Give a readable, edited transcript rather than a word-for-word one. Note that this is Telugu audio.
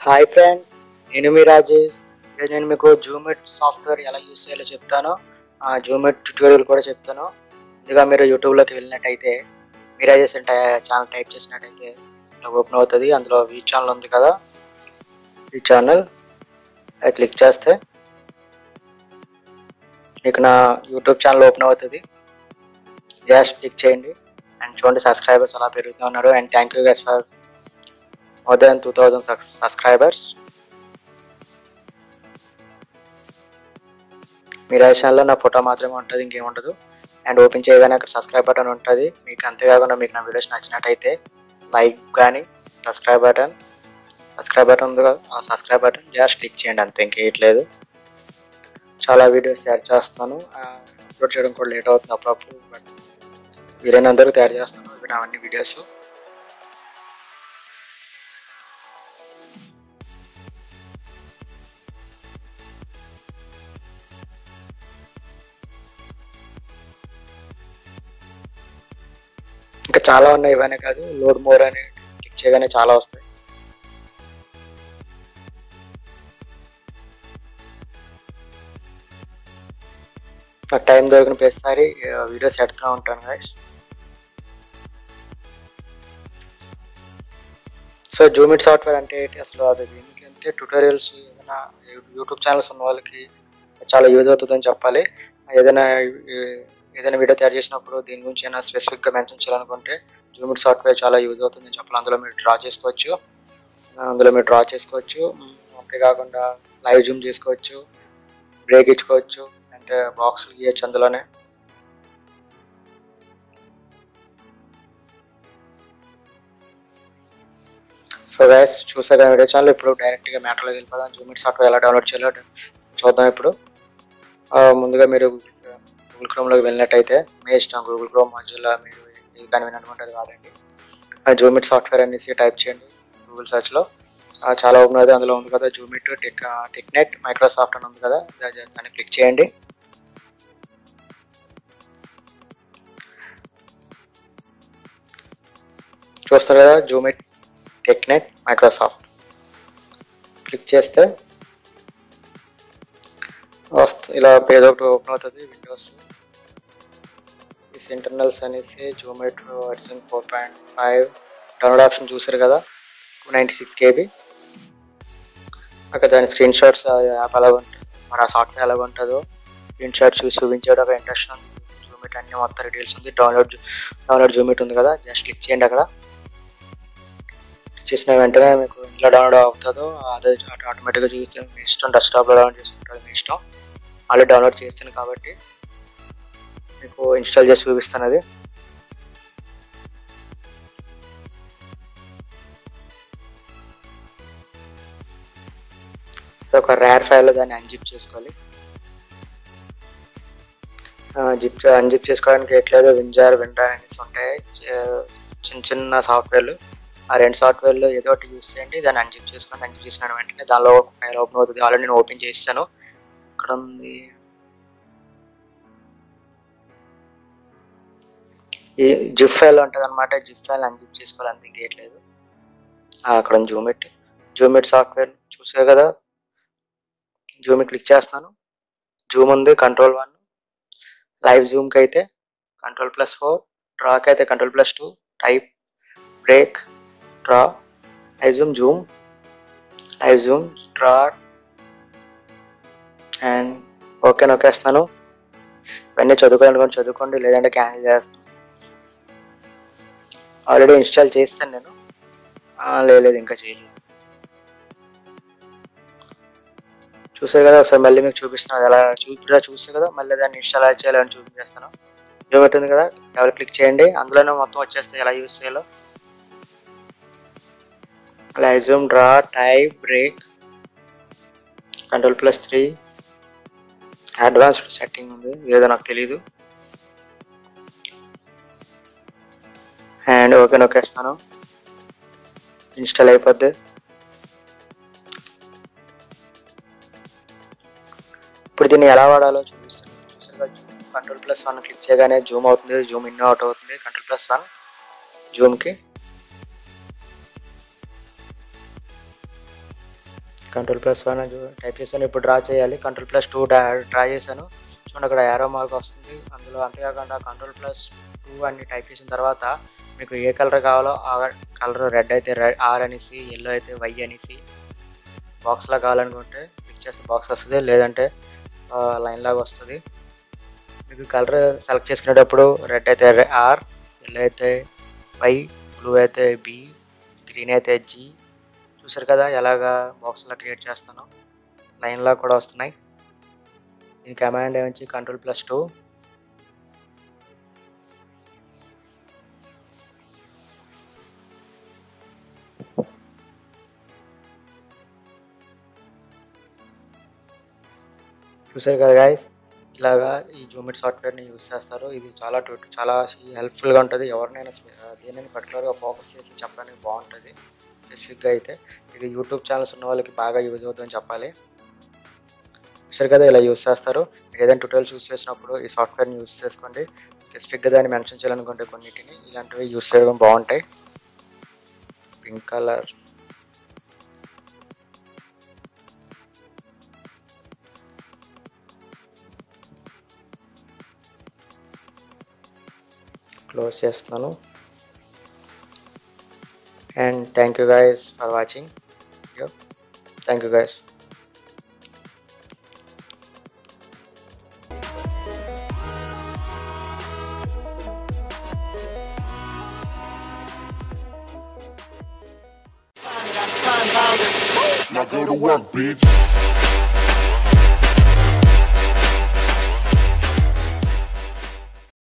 హాయ్ ఫ్రెండ్స్, నేను మీ రాజేష్. ఈరోజు నేను మీకు జూమిట్ సాఫ్ట్వేర్ ఎలా యూస్ చేయాలో చెప్తాను. ఆ జూమిట్ ట్యూటోరియల్ కూడా చెప్తాను. ముందుగా మీరు యూట్యూబ్లోకి వెళ్ళినట్టయితే మీ రాజేష్ అంటే ఛానల్ టైప్ చేసినట్టయితే ఇలా ఓపెన్ అవుతుంది. అందులో ఈ ఛానల్ ఉంది కదా, ఈ ఛానల్ అది క్లిక్ చేస్తే మీకు నా యూట్యూబ్ ఛానల్ ఓపెన్ అవుతుంది. జస్ట్ క్లిక్ చేయండి అండ్ చూడండి సబ్స్క్రైబర్స్ అలా పెరుగుతున్నారు. And thank you guys for more than 2000 subscribers. మీ ఛానల్లో నా ఫోటో మాత్రమే ఉంటుంది, ఇంకేముండదు. అండ్ ఓపెన్ చేయగానే అక్కడ సబ్స్క్రైబ్ బటన్ ఉంటుంది. మీకు అంతేకాకుండా మీకు నా వీడియోస్ నచ్చినట్టయితే లైక్ కానీ సబ్స్క్రైబ్ బటన్ ఉంది కదా, ఆ సబ్స్క్రైబ్ బటన్ జస్ట్ క్లిక్ చేయండి, అంతే, ఇంకేయట్లేదు. చాలా వీడియోస్ తయారు చేస్తున్నాను. అప్లోడ్ చేయడం కూడా లేట్ అవుతుంది అప్పుడప్పుడు, బట్ వీలైనందరూ తయారు చేస్తాను ఇవి అవన్నీ వీడియోస్. ఇంకా చాలా ఉన్నాయి, ఇవన్నీ కాదు. లోడ్ మోర్ అని క్లిక్ చేయగానే చాలా వస్తాయి. నాకు టైం దొరికిన ప్రతిసారి వీడియోస్ పెడుతూ ఉంటాను గైస్. సో జూమిట్ సాఫ్ట్వేర్ అంటే ఏంటి అసలు, అది దీనికి అంటే ట్యూటోరియల్స్ ఏదైనా యూట్యూబ్ ఛానల్స్ ఉన్న వాళ్ళకి చాలా యూజ్ అవుతుందని చెప్పాలి. ఏదైనా వీడియో తయారు చేసినప్పుడు దీని గురించి ఏమైనా స్పెసిఫిక్గా మెన్షన్ చేయాలనుకుంటే జూమిట్ సాఫ్ట్వేర్ చాలా యూజ్ అవుతుందని చెప్పాలి. అందులో మీరు డ్రా చేసుకోవచ్చు. అంతేకాకుండా లైవ్ జూమ్ చేసుకోవచ్చు, బ్రేక్ ఇచ్చుకోవచ్చు, అంటే బాక్సులు గీయచ్చు అందులోనే. సో గైస్, చూసారు వీడియో ఛానల్. ఇప్పుడు డైరెక్ట్గా మ్యాటర్లోకి వెళ్ళిపోదాం. జూమిట్ సాఫ్ట్వేర్ ఎలా డౌన్లోడ్ చేయాలో చూద్దాం. ఇప్పుడు ముందుగా మీరు గూగుల్ క్రోమ్లోకి వెళ్ళినట్టయితే మీ ఇష్టం, గూగుల్ క్రోమ్ మధ్యలో మీరు ఏ కన్వీనియంట్ ఉంటుంది వాడండి. జూమిట్ సాఫ్ట్వేర్ అనేసి టైప్ చేయండి గూగుల్ సెర్చ్లో. చాలా ఓపెన్ అవుతుంది. అందులో ఉంది కదా జూమిట్ టెక్నెట్ మైక్రోసాఫ్ట్ అని ఉంది కదా, దాన్ని క్లిక్ చేయండి. చూస్తారు కదా జూమిట్ టెక్నెట్ మైక్రోసాఫ్ట్. క్లిక్ చేస్తే ఇలా పేజ్ ఒకటి ఓపెన్ అవుతుంది. విండోస్ ఇంటర్నల్స్ అనేసి జూమిట్ వర్షన్ 4.5 డౌన్లోడ్ ఆప్షన్ చూసారు కదా, 296 KB. అక్కడ దాని స్క్రీన్ షాట్స్ యాప్ ఎలా ఉంటుంది, మరి ఆ సాఫ్ట్వేర్ ఎలా ఉంటుందో స్క్రీన్ షాట్ చూసి చూపించాడు. అక్కడ ఇంట్రెస్ట్ ఉంది, జూమిట్ అన్ని మొత్తం డీటెయిల్స్ ఉంది. డౌన్లోడ్ జూమిట్ ఉంది కదా, జస్ట్ క్లిక్ చేయండి. అక్కడ చేసిన వెంటనే మీకు ఇంట్లో డౌన్లోడ్ అవుతుందో అదే ఆటోమేటిక్గా చూస్తే మీ ఇష్టం. డెస్క్టాప్లో డౌన్లోడ్ చేసుకుంటారు మీ ఇష్టం. ఆల్రెడీ డౌన్లోడ్ చేస్తాను కాబట్టి మీకు ఇన్స్టాల్ చేసి చూపిస్తాను. అది ఒక రేర్ ఫైల్లో దాన్ని అన్జిప్ చేసుకోవాలి. అన్జిప్ చేసుకోవడానికి ఎట్లేదో వింజార్ అనేసి ఉంటాయి, చిన్న సాఫ్ట్వేర్లు. ఆ రెండు సాఫ్ట్వేర్లు ఏదో ఒకటి యూస్ చేయండి, దాన్ని అన్జిప్ చేసుకోండి. అన్జిప్ చేసిన వెంటనే దానిలో ఒక ఫైల్ ఓపెన్ అవుతుంది. ఆల్రెడీ నేను ఓపెన్ చేస్తాను. ఇక్కడ ఉంది ఈ జిప్ ఫైల్ ఉంటుంది అనమాట. జిప్ ఫైల్ అన్జిప్ చేసుకోవాలి, అంత ఇంకేయట్లేదు. అక్కడ జూమిట్ సాఫ్ట్వేర్ చూసారు కదా, జూమిట్ క్లిక్ చేస్తున్నాను. జూమ్ ఉంది, Ctrl+1. లైవ్ జూమ్కి అయితే Ctrl+4, డ్రాకి అయితే Ctrl+2, type, break, draw, live zoom, draw and okay నొక్కేస్తున్నాను. ఇవన్నీ చదువుకోండి, లేదంటే క్యాన్సిల్ చేస్తాను. ఆల్రెడీ ఇన్స్టాల్ చేస్తాను నేను, లేదు ఇంకా చేయలేదు. చూసారు కదా, ఒకసారి మళ్ళీ మీకు చూపిస్తున్నాను. అలా చూస్తే కదా మళ్ళీ దాన్ని ఇన్స్టాల్ చేయాలని చూపించేస్తాను. జూమిట్ ఉంది కదా, డబుల్ క్లిక్ చేయండి. అందులోనే మొత్తం వచ్చేస్తాయి ఎలా యూస్ చేయాలో. Live zoom, draw, type, break, Ctrl+3, advanced setting ఉంది, ఏదో నాకు తెలీదు. అండ్ ఓకే నొక్కేస్తాను, ఇన్స్టాల్ అయిపోద్ది. ఇప్పుడు దీన్ని ఎలా వాడాలో చూపిస్తాను. చూసారుగా, Ctrl+1 క్లిక్ చేయగానే జూమ్ అవుతుంది, జూమ్ ఇన్ అవుట్ అవుతుంది. Ctrl+1 జూమ్కి Ctrl+1 టైప్ చేశాను. ఇప్పుడు డ్రా చేయాలి. Ctrl+2 డ్రా చేశాను. చూడండి అక్కడ యారో మార్క్ వస్తుంది. అందులో అంతేకాకుండా Ctrl+2 అని టైప్ చేసిన తర్వాత మీకు ఏ కలర్ కావాలో ఆ కలర్, రెడ్ అయితే R అనేసి, ఎల్లో అయితే Y అనేసి, బాక్స్లా కావాలనుకుంటే క్లిక్ చేస్తే బాక్స్ వస్తుంది, లేదంటే లైన్ లాగా వస్తుంది. మీకు కలర్ సెలెక్ట్ చేసుకునేటప్పుడు రెడ్ అయితే R, ఎల్లో అయితే Y, బ్లూ అయితే B, గ్రీన్ అయితే G. చూసారు కదా ఎలాగా బాక్స్లా క్రియేట్ చేస్తాను. లైన్లా కూడా వస్తున్నాయి. దీని కమాండ్ ఏమించి Ctrl+2. చూసారు కదా గాయస్, ఇలాగా ఈ జూమిట్ సాఫ్ట్వేర్ని యూజ్ చేస్తారు. ఇది చాలా హెల్ప్ఫుల్గా ఉంటుంది. ఎవరినైనా దేనిని పర్టికులర్గా ఫోకస్ చేసి చెప్పడానికి బాగుంటుంది. స్పెసిఫిక్గా అయితే ఇది యూట్యూబ్ ఛానల్స్ ఉన్న వాళ్ళకి బాగా యూజ్ అవుతుందని చెప్పాలి. చూసారు కదా ఇలా యూజ్ చేస్తారు. ఏదైనా ట్యూటోరియల్ యూజ్ చేసినప్పుడు ఈ సాఫ్ట్వేర్ని యూజ్ చేసుకోండి. స్పెసిఫిక్గా దాన్ని మెన్షన్ చేయాలనుకుంటే కొన్నిటిని ఇలాంటివి యూజ్ చేయడం బాగుంటాయి. పింక్ కలర్, క్లోజ్ చేస్తున్నాను. And thank you guys for watching. Thank you guys. Now go to work, bitch.